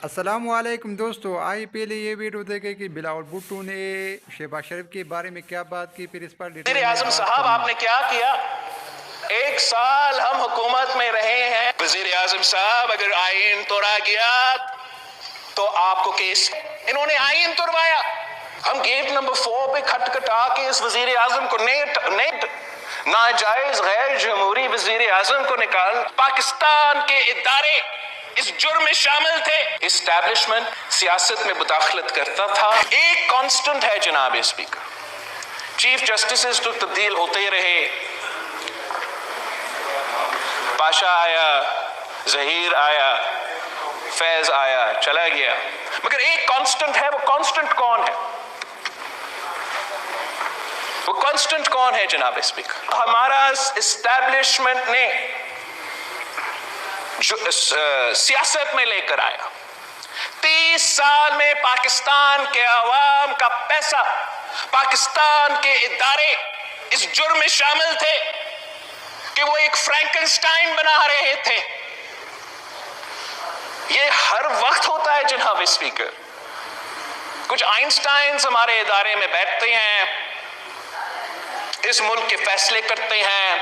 السلام علیکم دوستو، آئیے پہلے یہ ویڈیو دیکھیں کہ بلاول بھٹو نے شہباز شریف کے بارے میں کیا بات کی، پھر اس پر ڈیٹیل وزیر میں اعظم بات صاحب کروں آپ گا۔ نے کیا کیا؟ 1 سال ہم حکومت میں رہے ہیں۔ وزیر اعظم صاحب اگر آئین توڑا گیا تو آپ کو کیس، انہوں نے آئین توڑوایا۔ ہم گیٹ نمبر 4 پہ کھٹکھٹا کے اس وزیر اعظم کو نیٹ ناجائز غیر جمہوری وزیر اعظم کو نکال، پاکستان کے ادارے اس جرم میں شامل تھے۔ اسٹیبلشمنٹ سیاست میں مداخلت کرتا تھا۔ ایک کانسٹنٹ ہے جناب اسپیکر، چیف جسٹسز تو تبدیل ہوتے رہے، پاشا آیا، ظہیر آیا، فیض آیا، چلا گیا، مگر ایک کانسٹنٹ ہے۔ وہ کانسٹنٹ کون ہے؟ وہ کانسٹنٹ کون ہے جناب اسپیکر؟ ہمارا اسٹیبلشمنٹ نے جو سیاست میں لے کر آیا، 30 سال میں پاکستان کے عوام کا پیسہ، پاکستان کے ادارے اس جرم میں شامل تھے کہ وہ ایک فرینکنسٹائن بنا رہے تھے۔ یہ ہر وقت ہوتا ہے جناب اسپیکر۔ کچھ آئنسٹائنز ہمارے ادارے میں بیٹھتے ہیں، اس ملک کے فیصلے کرتے ہیں،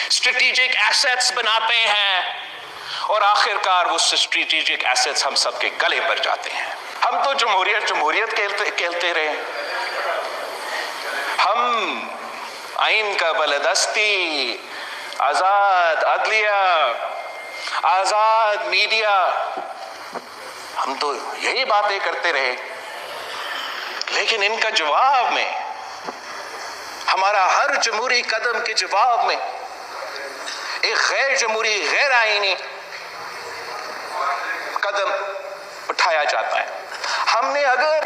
اسٹریٹجک ایسیٹس بناتے ہیں، اور آخر کار وہ اسٹریٹجک ایسیٹس ہم سب کے گلے پر جاتے ہیں۔ ہم تو جمہوریت کہتے رہے، ہم آئین کا بالادستی، آزاد عدلیہ، آزاد میڈیا، ہم تو یہی باتیں کرتے رہے، لیکن ان کا جواب میں، ہمارا ہر جمہوری قدم کے جواب میں ایک غیر جمہوری، غیر آئینی قدم اٹھایا جاتا ہے۔ ہم نے اگر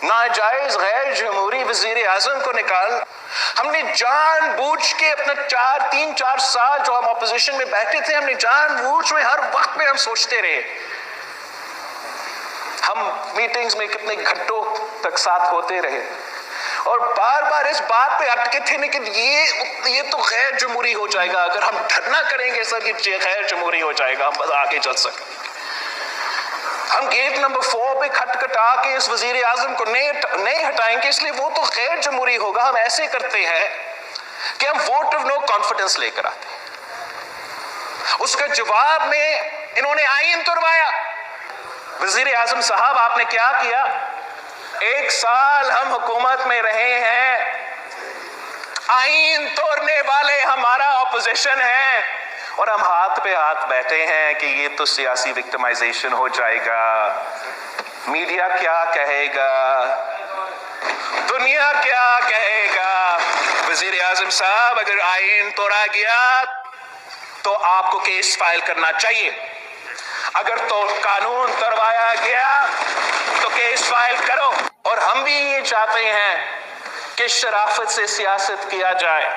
ناجائز غیر جمہوری وزیر اعظم کو نکال، ہم نے جان بوجھ کے اپنا 3-4 سال جو ہم اپوزیشن میں بیٹھے تھے، ہم نے جان بوجھ میں ہر وقت میں ہم سوچتے رہے، ہم میٹنگز میں کتنے گھنٹوں تک ساتھ ہوتے رہے، اور بار بار اس بات پہ اٹکے تھے کہ یہ تو غیر جمہوری ہو جائے گا، اگر ہم دھرنا کریں گے سر یہ غیر جمہوری ہو جائے گا، ہم بس آگے چل سکیں۔ ہم گیٹ نمبر 4 پہ کھٹکھٹا کے اس وزیر اعظم کو نہیں ہٹائیں گے، اس لیے وہ تو غیر جمہوری ہوگا۔ ہم ایسے کرتے ہیں کہ ہم ووٹ آف نو کانفیڈنس لے کر آتے ہیں۔ اس کا جواب میں انہوں نے آئین توڑوایا۔ وزیر اعظم صاحب آپ نے کیا کیا؟ 1 سال ہم حکومت میں رہے ہیں، آئین توڑنے والے ہمارا اپوزیشن ہے، اور ہم ہاتھ پہ ہاتھ بیٹھے ہیں کہ یہ تو سیاسی وکٹمائزیشن ہو جائے گا، میڈیا کیا کہے گا، دنیا کیا کہے گا۔ وزیر اعظم صاحب اگر آئین توڑا گیا تو آپ کو کیس فائل کرنا چاہیے، اگر تو قانون توڑوایا گیا تو کیس فائل کرو، اور ہم بھی یہ چاہتے ہیں کہ شرافت سے سیاست کیا جائے۔